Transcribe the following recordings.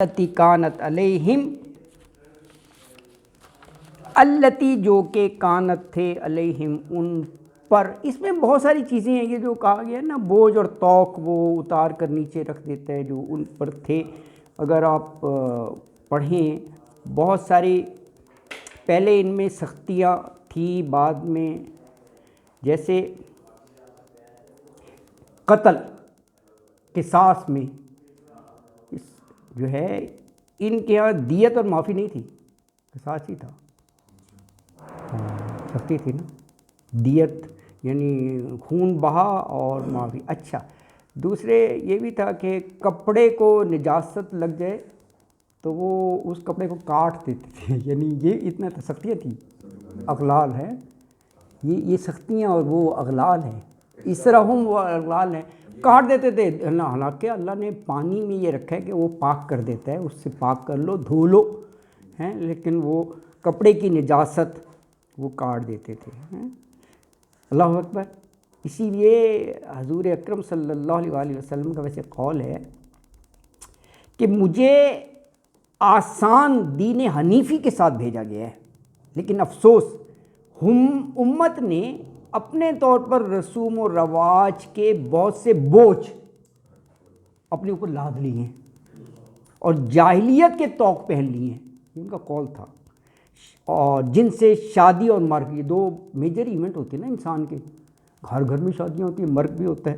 التی کانت علیہم، التی جو کہ کانت تھے علیہم ان پر. اس میں بہت ساری چیزیں ہیں. یہ جو کہا گیا نا بوجھ اور توق وہ اتار کر نیچے رکھ دیتا ہے جو ان پر تھے. اگر آپ پڑھیں بہت ساری پہلے ان میں سختیاں تھی، بعد میں جیسے قتل قصاص میں جو ہے ان کے یہاں دیت اور معافی نہیں تھی، قصاص ہی تھا. سختی تھی نا، دیت یعنی خون بہا اور معافی. اچھا، دوسرے یہ بھی تھا کہ کپڑے کو نجاست لگ جائے تو وہ اس کپڑے کو کاٹ دیتے تھے. یعنی یہ اتنا سختیاں تھیں. اغلال ہے یہ سختیاں اور وہ اغلال ہیں. اس طرح ہم وہ اغلال ہیں کاٹ دیتے تھے. حالانکہ اللہ نے پانی میں یہ رکھا ہے کہ وہ پاک کر دیتا ہے، اس سے پاک کر لو، دھو لو ہیں، لیکن وہ کپڑے کی نجاست وہ کاٹ دیتے تھے. اللہ اکبر. اسی لیے حضور اکرم صلی اللہ علیہ وسلم کا ویسے قول ہے کہ مجھے آسان دین حنیفی کے ساتھ بھیجا گیا ہے، لیکن افسوس امت نے اپنے طور پر رسوم و رواج کے بہت سے بوجھ اپنے اوپر لاد لی ہیں اور جاہلیت کے طوق پہن لی ہیں. ان کا قول تھا. اور جن سے شادی اور مرگ، یہ دو میجر ایونٹ ہوتے ہیں نا انسان کے. گھر گھر میں شادیاں ہوتی ہیں، مرگ بھی ہوتا ہے.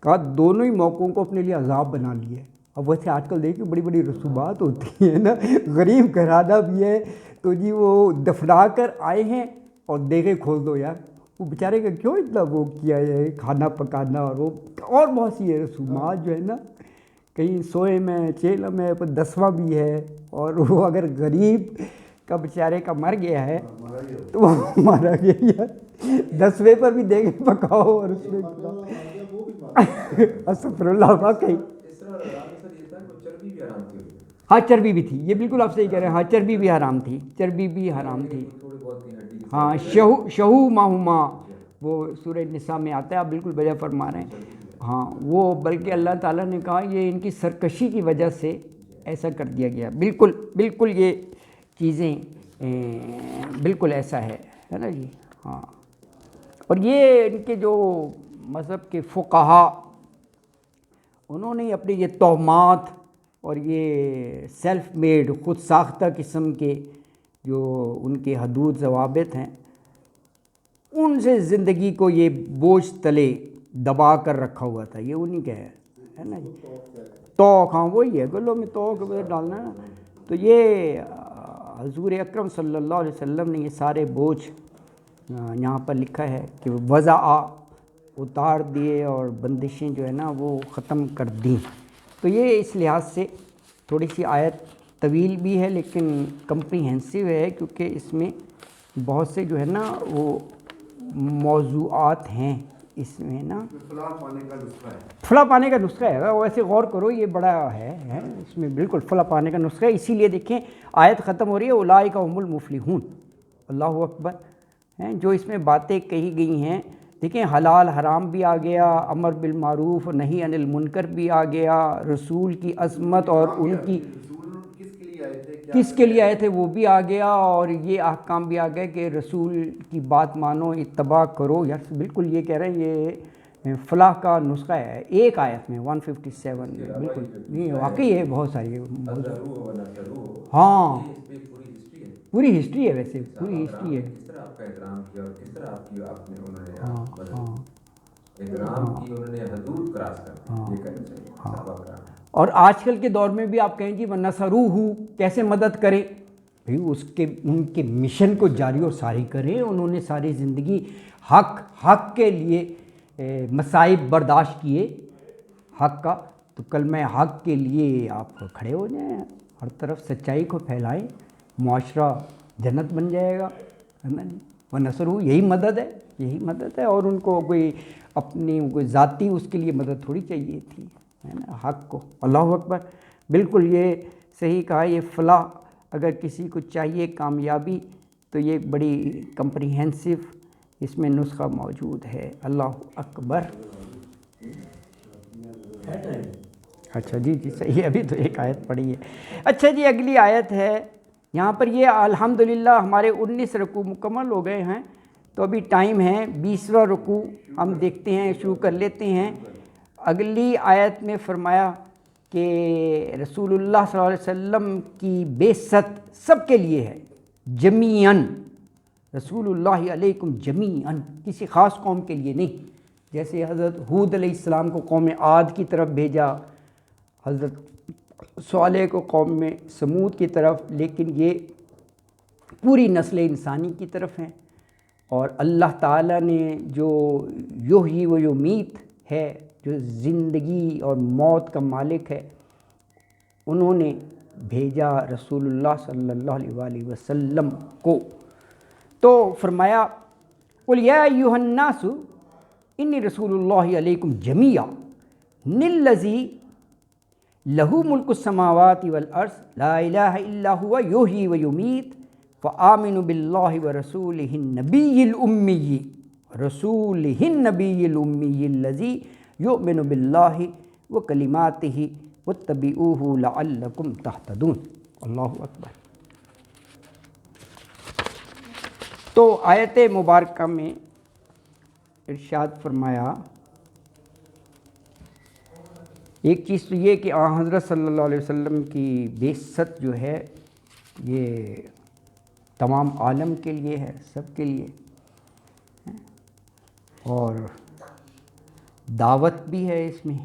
کہا دونوں ہی موقعوں کو اپنے لیے عذاب بنا لیا ہے. اب ویسے آج کل دیکھیں بڑی بڑی رسومات ہوتی ہیں نا، غریب گھرانہ بھی ہے تو جی وہ دفنا کر آئے ہیں اور دیکھیں کھول دو. یار وہ بیچارے کا کیوں اتنا وہ کیا ہے، کھانا پکانا اور وہ اور بہت سی ہے رسومات جو ہے نا. کہیں سوئے میں چیلا میں 10واں بھی ہے. اور وہ اگر غریب کا بیچارے کا مر گیا ہے تو وہ مارا گیا 10ویں پر بھی دیکھیں پکاؤ اور اس میں استغفر اللہ. واقعی ہاں چربی بھی تھی. یہ بالکل آپ صحیح کہہ رہے ہیں. ہاں چربی بھی حرام تھی، چربی بھی حرام تھی. ہاں شہو ماہما وہ سورہ نساء میں آتا ہے. آپ بالکل بجا فرما رہے ہیں. ہاں وہ بلکہ اللہ تعالیٰ نے کہا یہ ان کی سرکشی کی وجہ سے ایسا کر دیا گیا. بالکل بالکل یہ چیزیں بالکل ایسا ہے نا جی. ہاں اور یہ ان کے جو مذہب کے فقہا انہوں نے اپنے یہ توہمات اور یہ سیلف میڈ خود ساختہ قسم کے جو ان کے حدود ضوابط ہیں ان سے زندگی کو یہ بوجھ تلے دبا کر رکھا ہوا تھا. یہ انہی کا ہے نا جی. توق، ہاں وہی ہے، گلوں میں توق ڈالنا ہے نا. تو یہ حضور اکرم صلی اللہ علیہ وسلم نے یہ سارے بوجھ یہاں پر لکھا ہے کہ وضع اتار دیے اور بندشیں جو ہے نا وہ ختم کر دیں. تو یہ اس لحاظ سے تھوڑی سی آیت طویل بھی ہے لیکن کمپریہنسو ہے، کیونکہ اس میں بہت سے جو ہے نا وہ موضوعات ہیں اس میں نا. فلاح پانے کا نسخہ ہے. ویسے غور کرو یہ بڑا ہے اس میں، بالکل فلاح پانے کا نسخہ ہے. اسی لیے دیکھیں آیت ختم ہو رہی ہے اولئک هم المفلحون. اللہ اکبر. جو اس میں باتیں کہی گئی ہیں دیکھیں، حلال حرام بھی آ گیا، امر بالمعروف نہی عن المنکر بھی آ گیا، رسول کی عظمت اور ان کی کس کے لیے آئے تھے وہ بھی آ گیا، اور یہ احکام بھی آ گئے کہ رسول کی بات مانو، اتباع کرو. یار بالکل یہ کہہ رہے ہیں یہ فلاح کا نسخہ ہے ایک آیت میں 157. بالکل نہیں واقعی ہے بہت ساری. ہاں پوری ہسٹری ہے، ویسے پوری ہسٹری ہے. اور آج کل کے دور میں بھی آپ کہیں جی وَنَصَرُوهُ کیسے مدد کریں بھئی، ان کے مشن کو جاری اور ساری کریں. انہوں نے ساری زندگی حق کے لیے مصائب برداشت کیے حق کا، تو کلمہ حق کے لیے آپ کھڑے ہو جائیں، ہر طرف سچائی کو پھیلائیں، معاشرہ جنت بن جائے گا. وَنَصَرُوهُ یہی مدد ہے، یہی مدد ہے. اور ان کو کوئی اپنی کوئی ذاتی اس کے لیے مدد تھوڑی چاہیے تھی، ہے نا، حق کو. اللہ اکبر. بالکل یہ صحیح کہا. یہ فلاح اگر کسی کو چاہیے کامیابی تو یہ بڑی کمپریہنسو اس میں نسخہ موجود ہے. اللہ اکبر. اچھا جی جی صحیح ہے، ابھی تو ایک آیت پڑھی ہے۔ اچھا جی اگلی آیت ہے یہاں پر، یہ الحمدللہ ہمارے 19 رکوع مکمل ہو گئے ہیں، تو ابھی ٹائم ہے 20واں رکوع ہم دیکھتے ہیں، شروع کر لیتے ہیں۔ اگلی آیت میں فرمایا کہ رسول اللہ صلی اللہ علیہ وسلم کی بعثت سب کے لیے ہے، جمیعاً، رسول اللہ علیکم جمیعاً، کسی خاص قوم کے لیے نہیں۔ جیسے حضرت ہود علیہ السلام کو قوم عاد کی طرف بھیجا، حضرت صالح کو قوم میں سمود کی طرف، لیکن یہ پوری نسل انسانی کی طرف ہیں۔ اور اللہ تعالیٰ نے جو یحیی و یمیت ہے، جو زندگی اور موت کا مالک ہے، انہوں نے بھیجا رسول اللہ صلی اللہ علیہ وآلہ وسلم کو۔ تو فرمایا قل یا ایھا الناس انی رسول اللہ علیکم جمیعا الذی لہ ملک السماوات والارض لا الہ الا هو یحیی و یمیت فآمنوا باللہ ورسولہ النبی الامی الذی یؤمن باللہ وکلماتہ واتبعوہ لعلکم تہتدون۔ اللہ اکبر۔ تو آیت مبارکہ میں ارشاد فرمایا، ایک چیز تو یہ کہ آن حضرت صلی اللہ علیہ وسلم کی بعثت جو ہے یہ تمام عالم کے لیے ہے، سب کے لیے، اور دعوت بھی ہے اس میں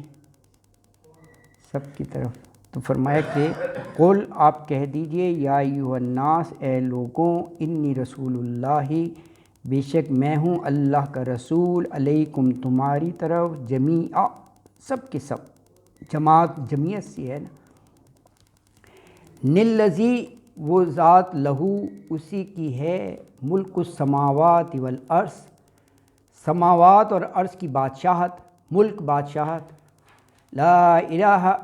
سب کی طرف۔ تو فرمایا کہ قل، آپ کہہ دیجئے، یا ایھا الناس، اے لوگوں، انی رسول اللہ، بے شک میں ہوں اللہ کا رسول، علیکم تمہاری طرف، جمیعا، سب کے سب، جماعت جمعیت سے ہے نا، الذی، وہ ذات، لہو، اسی کی ہے، ملک السماوات والارض، سماوات اور عرض کی بادشاہت، ملک بادشاہت، لا الہ،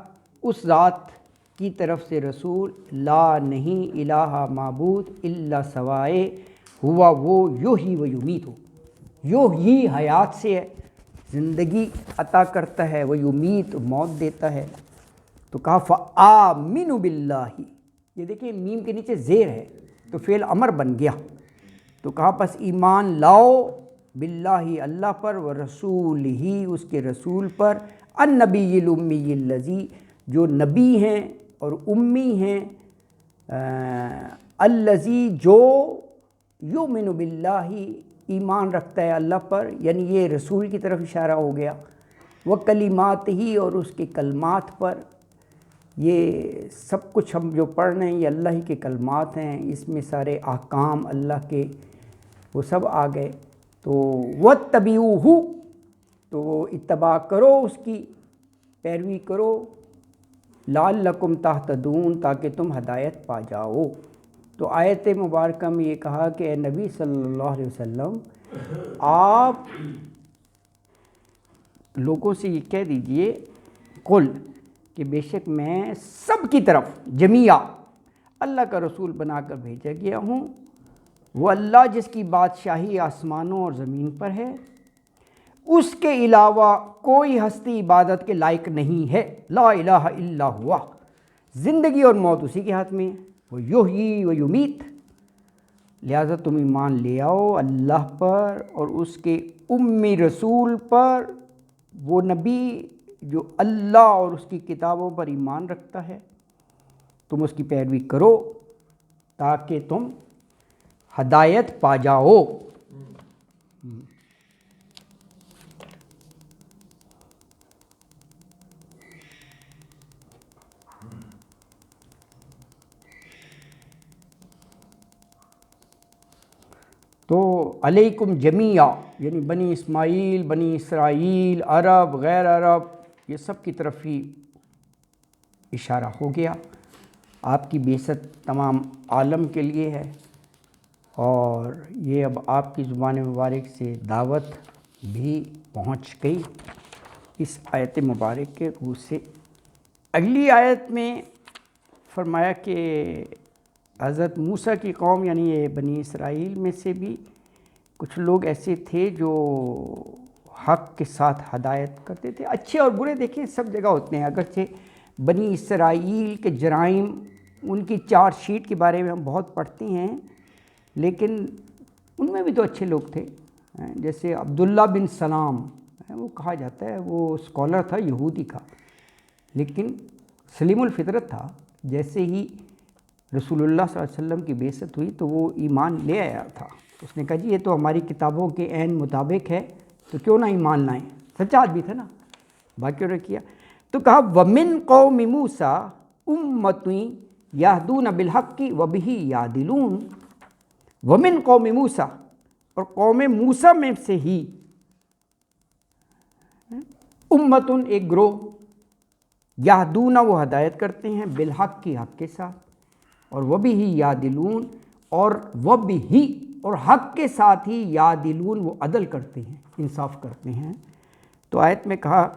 اس ذات کی طرف سے رسول، لا نہیں، الہ معبود، الا سوائے، ہوا وہ، یحیی و یمیت ہو، یحیی حیات سے ہے، زندگی عطا کرتا ہے، وہ یمیت، موت دیتا ہے۔ تو کہا فآمنوا باللہ، یہ دیکھیں میم کے نیچے زیر ہے تو فعل امر بن گیا، تو کہا پس ایمان لاؤ، باللہ، اللہ پر، ورسولہ، اس کے رسول پر، النبی الامی الذی، جو نبی ہیں اور امی ہیں، الذی، جو، یؤمن باللہ، ایمان رکھتا ہے اللہ پر، یعنی یہ رسول کی طرف اشارہ ہو گیا، وکلماتہ، اور اس کے کلمات پر۔ یہ سب کچھ ہم جو پڑھ رہے ہیں یہ اللہ ہی کے کلمات ہیں، اس میں سارے احکام اللہ کے وہ سب آ گئے۔ تو واتبعوہ، تو وہ اتباع کرو، اس کی پیروی کرو، لعلکم تہتدون، تاکہ تم ہدایت پا جاؤ۔ تو آیت مبارکہ میں یہ کہا کہ اے نبی صلی اللہ علیہ وسلم، آپ لوگوں سے یہ کہہ دیجئے، قل، کہ بے شک میں سب کی طرف، جمیعا، اللہ کا رسول بنا کر بھیجا گیا ہوں، وہ اللہ جس کی بادشاہی آسمانوں اور زمین پر ہے، اس کے علاوہ کوئی ہستی عبادت کے لائق نہیں ہے، لا الہ الا ہوا، زندگی اور موت اسی کے ہاتھ میں ہے، وہ یحیی و یمیت، لہذا تم ایمان لے آؤ اللہ پر اور اس کے امی رسول پر، وہ نبی جو اللہ اور اس کی کتابوں پر ایمان رکھتا ہے، تم اس کی پیروی کرو تاکہ تم ہدایت پا جاؤ۔ تو علیکم جمیعا، یعنی بنی اسماعیل، بنی اسرائیل، عرب، غیر عرب، یہ سب کی طرف ہی اشارہ ہو گیا۔ آپ کی بعثت تمام عالم کے لیے ہے، اور یہ اب آپ کی زبان مبارک سے دعوت بھی پہنچ گئی اس آیت مبارک کے روح سے۔ اگلی آیت میں فرمایا کہ حضرت موسیٰ کی قوم، یعنی یہ بنی اسرائیل میں سے بھی کچھ لوگ ایسے تھے جو حق کے ساتھ ہدایت کرتے تھے، اچھے اور برے دیکھیں سب جگہ ہوتے ہیں، اگرچہ بنی اسرائیل کے جرائم، ان کی چارج شیٹ کے بارے میں ہم بہت پڑھتے ہیں، لیکن ان میں بھی تو اچھے لوگ تھے، جیسے عبداللہ بن سلام، وہ کہا جاتا ہے وہ اسکالر تھا یہودی کا، لیکن سلیم الفطرت تھا۔ جیسے ہی رسول اللہ صلی اللہ علیہ وسلم کی بعثت ہوئی تو وہ ایمان لے آیا تھا، اس نے کہا جی یہ تو ہماری کتابوں کے عین مطابق ہے، تو کیوں نہ ایمان لائیں، سچا آدمی تھا نا، باقی نے کیا۔ تو کہا وَمِن قَوْمِ مُوسَىٰ أُمَّةٌ يَهْدُونَ بِالْحَقِّ وَبِهِ يَعْدِلُونَ، وَمِن قَوْمِ مُوسَىٰ، اور قوم موسیٰ میں سے ہی، امتن ایک گروہ، یہدون وہ ہدایت کرتے ہیں، بالحق کی حق کے ساتھ، اور وہ بھی ہی یعدلون، اور وہ بھی ہی اور حق کے ساتھ ہی یعدلون وہ عدل کرتے ہیں، انصاف کرتے ہیں۔ تو آیت میں کہا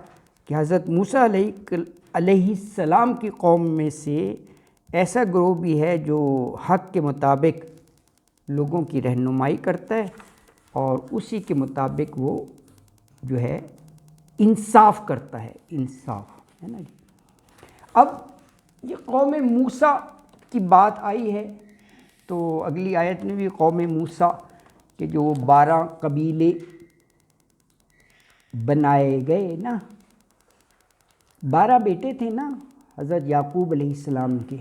کہ حضرت موسیٰ علیہ السلام کی قوم میں سے ایسا گروہ بھی ہے جو حق کے مطابق لوگوں کی رہنمائی کرتا ہے اور اسی کے مطابق وہ جو ہے انصاف کرتا ہے، انصاف ہے نا جی۔ اب یہ قوم موسیٰ کی بات آئی ہے تو اگلی آیت میں بھی قوم موسیٰ کے جو 12 قبیلے بنائے گئے نا، 12 بیٹے تھے نا حضرت یعقوب علیہ السلام کے،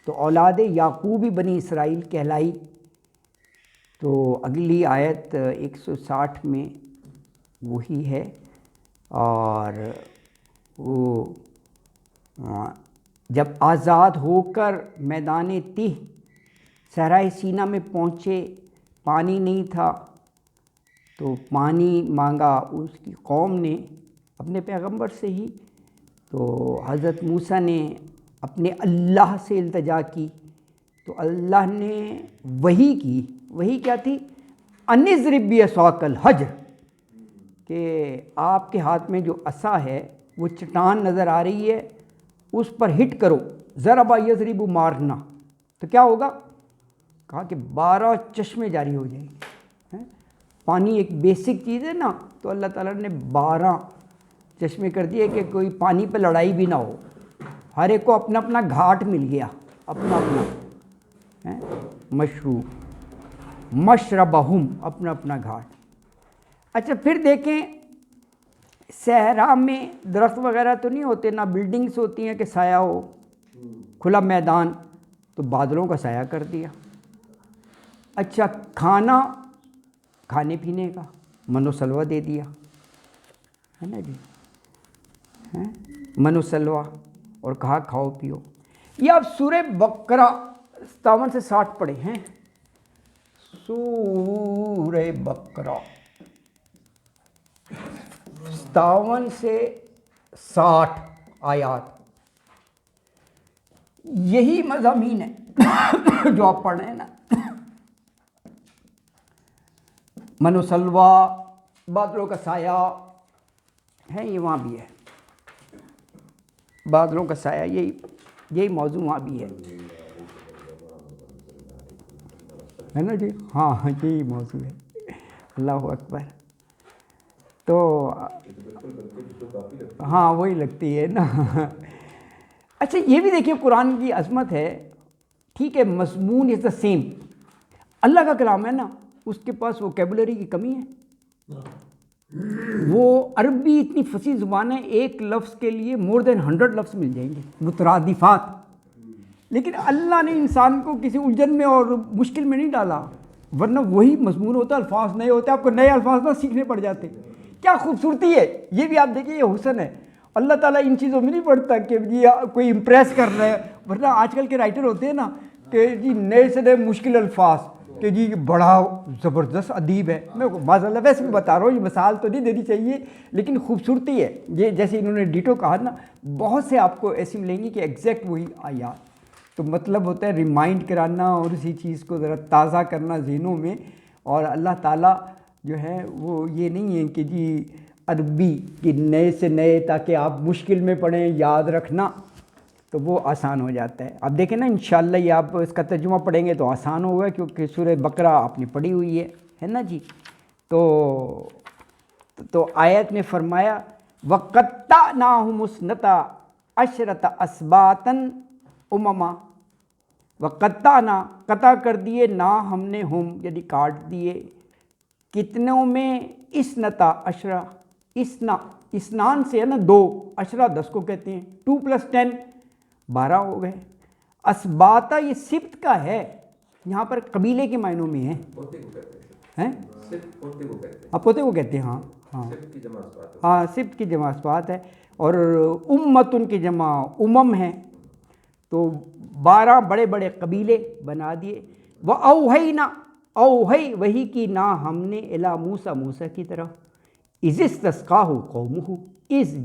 تو اولاد یعقوب ہی بنی اسرائیل کہلائی۔ تو اگلی آیت 160 میں وہی ہے، اور وہ جب آزاد ہو کر میدان تیہ صحرائے سینا میں پہنچے، پانی نہیں تھا تو پانی مانگا اس کی قوم نے اپنے پیغمبر سے ہی، تو حضرت موسیٰ نے اپنے اللہ سے التجا کی، تو اللہ نے وحی کی۔ وحی کیا تھی؟ ان اضرب بعصاک الحجر، کہ آپ کے ہاتھ میں جو عصا ہے وہ چٹان نظر آ رہی ہے، اس پر ہٹ کرو، ضرب یضرب مارنا، تو کیا ہوگا؟ کہا کہ 12 چشمے جاری ہو جائیں گے۔ پانی ایک بیسک چیز ہے نا، تو اللہ تعالیٰ نے 12 چشمے کر دیے کہ کوئی پانی پہ لڑائی بھی نہ ہو، ہر ایک کو اپنا اپنا گھاٹ مل گیا، اپنا اپنا مشروب، مشربہم، اپنا اپنا گھاٹ۔ اچھا پھر دیکھیں، صحرا میں درخت وغیرہ تو نہیں ہوتے، نہ بلڈنگس ہوتی ہیں کہ سایہ ہو، کھلا میدان، تو بادلوں کا سایہ کر دیا۔ اچھا کھانے پینے کا من و سلوہ دے دیا، ہے نا جی، من و سلوہ، اور کہا کھاؤ پیو۔ یہ آپ سورہ بقرہ 57 سے 60 پڑھے ہیں، سورہ بقرہ 57 سے 60 آیات، یہی مضامین ہے جو آپ پڑھ رہے ہیں نا، من و سلوہ، بادلوں کا سایہ ہے، یہ وہاں بھی ہے، بادلوں کا سایہ، یہی موضوع وہاں بھی ہے نا جی، ہاں یہی موضوع ہے، اللہ اکبر۔ تو ہاں وہی لگتی ہے نا۔ اچھا یہ بھی دیکھیے قرآن کی عظمت ہے، ٹھیک ہے مضمون از دا سیم، اللہ کا کلام ہے نا، اس کے پاس ووکیبلری کی کمی ہے، وہ عربی اتنی فصیح زبان ہے، ایک لفظ کے لیے more than 100 لفظ مل جائیں گے مترادفات، لیکن اللہ نے انسان کو کسی الجھن میں اور مشکل میں نہیں ڈالا، ورنہ وہی مضمون ہوتا، الفاظ نئے ہوتے، آپ کو نئے الفاظ نہ سیکھنے پڑ جاتے۔ کیا خوبصورتی ہے، یہ بھی آپ دیکھیے، یہ حسن ہے، اللہ تعالیٰ ان چیزوں میں نہیں پڑھتا کہ جی کوئی امپریس کر رہا ہے، ورنہ آج کل کے رائٹر ہوتے ہیں نا کہ جی نئے سے نئے مشکل الفاظ، کہ جی بڑا زبردست ادیب ہے، میں معاذ اللہ ویسے بھی بتا رہا ہوں، یہ مثال تو نہیں دینی چاہیے، لیکن خوبصورتی ہے، یہ جیسے انہوں نے ڈیٹو کہا نا، بہت سے آپ کو ایسی ملیں گی کہ ایگزیکٹ وہی آیات، تو مطلب ہوتا ہے ریمائنڈ کرانا اور اسی چیز کو ذرا تازہ کرنا ذہنوں میں، اور اللہ تعالیٰ جو ہے وہ یہ نہیں ہے کہ جی عربی کہ نئے سے نئے تاکہ آپ مشکل میں پڑھیں یاد رکھنا، تو وہ آسان ہو جاتا ہے۔ اب دیکھیں نا انشاءاللہ یہ آپ اس کا ترجمہ پڑھیں گے تو آسان ہوگا، کیونکہ سورہ بقرہ آپ نے پڑھی ہوئی ہے نا جی۔ تو آیت میں فرمایا وَقَطَّعْنَاهُمُ اثْنَتَا عشرۃ اسباطن امما وقطعنا قطع کر دیے نا ہم نے ہم یعنی کاٹ دیے کتنوں میں اسنتا عشرہ اسنان سے ہے نا 2 عشرہ 10 کو کہتے ہیں 2 + 10 12 ہو گئے. اسباتا یہ سبت کا ہے یہاں پر قبیلے کے معنوں میں ہے ہیں پوتے کو کہتے ہیں ہاں سبت کی جمع اسبات ہے اور امتن کی جمع امم ہے تو 12 بڑے بڑے قبیلے بنا دیے. وَأَوْحَيْنَا اوہی وہی کی نا ہم نے الی موسیٰ موسیٰ کی طرف اذ استسقاہ قومہ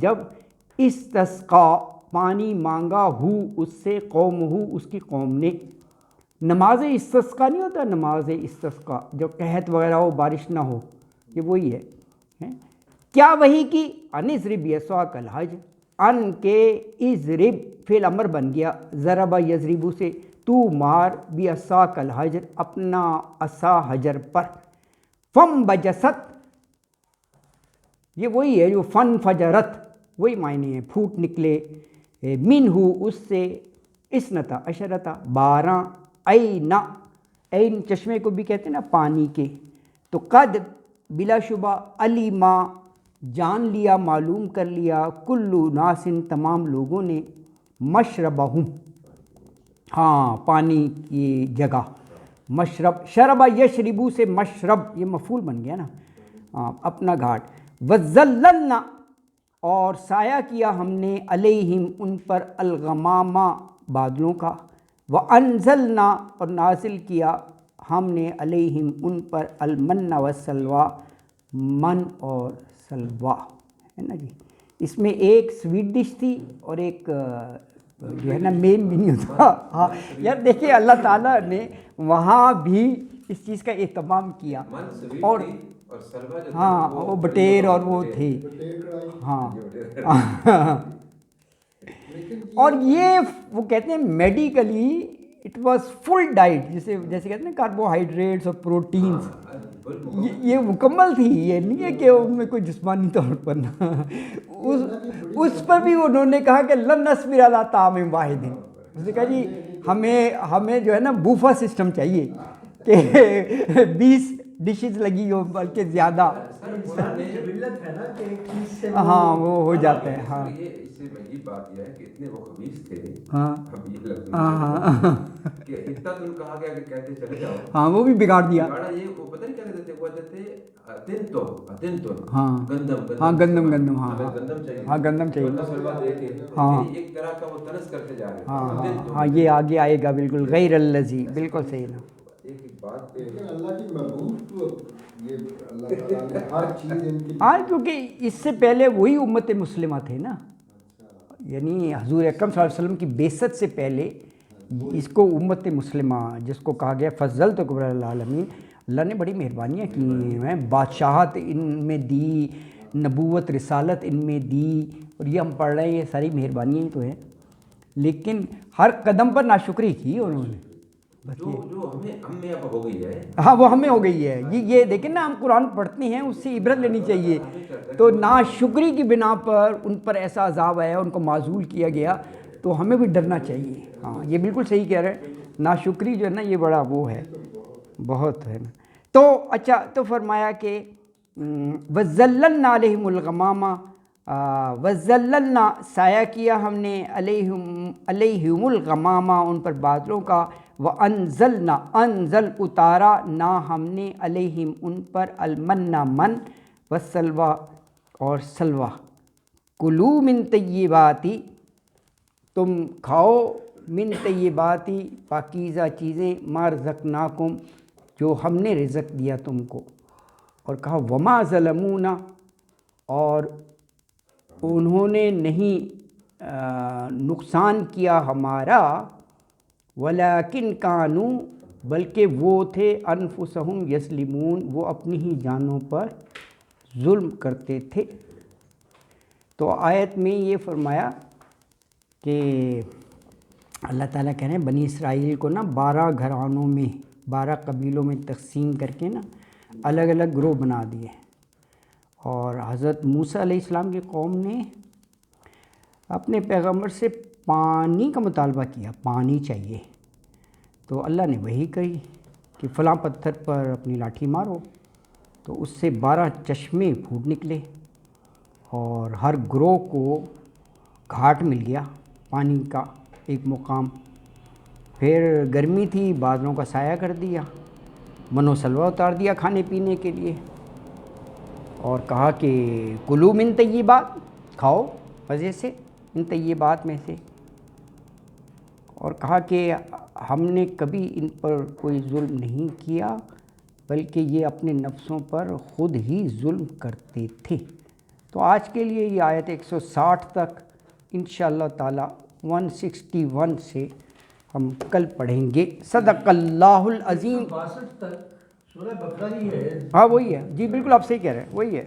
جب استسقا پانی مانگا ہو اس سے قومہ اس کی قوم نے. نماز استسقا نہیں ہوتا نماز استسقا جو قحط وغیرہ ہو بارش نہ ہو یہ وہی ہے. کیا وہی کی ان اضرب بعصاک الحجر ان کے اضرب فعل امر بن گیا ضرب یضرب سے تو مار بعصاک الحجر اپنا عصا حجر پر. فم بجست یہ وہی ہے جو فن فجرت وہی معنی ہے پھوٹ نکلے منہ اس سے اسنتا عشرتا 12 عین چشمے کو بھی کہتے ہیں نا پانی کے. تو قد بلا شبہ علیما جان لیا معلوم کر لیا کلو ناسن تمام لوگوں نے مشربہم ہاں پانی کی جگہ مشرب شربہ یشربو سے مشرب یہ مفعول بن گیا نا اپنا گھاٹ. وَذَلَّلْنَا اور سایہ کیا ہم نے علیہم ان پر الغمامہ بادلوں کا. وَأَنزَلْنَا اور نازل کیا ہم نے علیہم ان پر المن والسلویٰ من اور سلوا ہے نا جی. اس میں ایک سویٹ ڈش تھی اور ایک جو ہے نا مین بھی نہیں ہوتا. ہاں یار دیکھیں اللہ تعالیٰ نے وہاں بھی اس چیز کا اہتمام کیا اور ہاں وہ بٹیر اور وہ تھے ہاں اور یہ وہ کہتے ہیں medically it was full diet جیسے کہتے ہیں کاربوہائیڈریٹس اور پروٹینس یہ مکمل تھی. یہ نہیں ہے کہ ان میں کوئی جسمانی طور پر نہ اس پر بھی انہوں نے کہا کہ لن نصبر علی طعام واحد. اس نے کہا جی ہمیں جو ہے نا بوفا سسٹم چاہیے کہ 20 ڈشز لگی ہو بلکہ زیادہ ہاں وہ ہو جاتا ہے. ہاں بات یہ ہے کہ اتنے وہ خبیث تھے ہاں وہ بھی بگاڑ دیا. ہاں گندم ہاں گندم چاہیے ہاں یہ آگے آئے گا بالکل غیر الذی بالکل صحیح نا. ہاں کیونکہ اس سے پہلے وہی امت مسلمہ تھے نا یعنی حضور اکرم صلی اللہ علیہ وسلم کی بعثت سے پہلے اس کو امت مسلمہ جس کو کہا گیا فضلت کبر العالمین. اللہ نے بڑی مہربانیاں کی ہیں بادشاہت ان میں دی نبوت رسالت ان میں دی اور یہ ہم پڑھ رہے ہیں یہ ساری مہربانیاں ہی تو ہیں لیکن ہر قدم پر ناشکری کی انہوں نے. ہاں وہ ہمیں ہو گئی ہے یہ دیکھیں نا ہم قرآن پڑھتے ہیں اس سے عبرت لینی چاہیے. تو ناشکری کی بنا پر ان پر ایسا عذاب آیا ان کو معزول کیا گیا تو ہمیں بھی ڈرنا چاہیے. ہاں یہ بالکل صحیح کہہ رہے ہیں ناشکری جو ہے نا یہ بڑا وہ ہے بہت ہے نا. تو اچھا تو فرمایا کہ وَذَلَّلْنَا عَلَيْهِمُ الْغَمَامَ وَذَلَّلْنَا سایہ کیا ہم نے علیہم الغمامہ ان پر بادلوں کا. وَأَنزَلْنَا انزل اتارا نا ہم نے علیہم ان پر المن من والسلویٰ اور سلوہ. کلوا من طیباتی تم کھاؤ من طیباتی پاکیزہ چیزیں ما رزقناکم جو ہم نے رزق دیا تم کو. اور کہا وما ظلمونا اور انہوں نے نہیں نقصان کیا ہمارا ولیکن کانوا بلکہ وہ تھے انفسہم یظلمون وہ اپنی ہی جانوں پر ظلم کرتے تھے. تو آیت میں یہ فرمایا کہ اللہ تعالیٰ کہہ رہے ہیں بنی اسرائیل کو نا 12 گھرانوں میں 12 قبیلوں میں تقسیم کر کے نا الگ الگ گروہ بنا دیے. اور حضرت موسیٰ علیہ السلام کی قوم نے اپنے پیغمبر سے پانی کا مطالبہ کیا، پانی چاہیے، تو اللہ نے وہی کہی کہ فلاں پتھر پر اپنی لاٹھی مارو، تو اس سے 12 چشمے پھوٹ نکلے اور ہر گروہ کو گھاٹ مل گیا پانی کا ایک مقام۔ پھر گرمی تھی، بادلوں کا سایہ کر دیا، من و سلوہ اتار دیا کھانے پینے کے لیے، اور کہا کہ کلو من طیبات، کھاؤ مزے سے ان طیبات میں سے، اور کہا کہ ہم نے کبھی ان پر کوئی ظلم نہیں کیا بلکہ یہ اپنے نفسوں پر خود ہی ظلم کرتے تھے۔ تو آج کے لیے یہ آیت 160 تک انشاءاللہ تعالی 161 سے ہم کل پڑھیں گے۔ صدق اللہ العظیم۔ 62 تک سورہ بقرہ ہی ہے۔ ہاں وہی ہے جی، بالکل آپ صحیح کہہ رہے ہیں، وہی ہے۔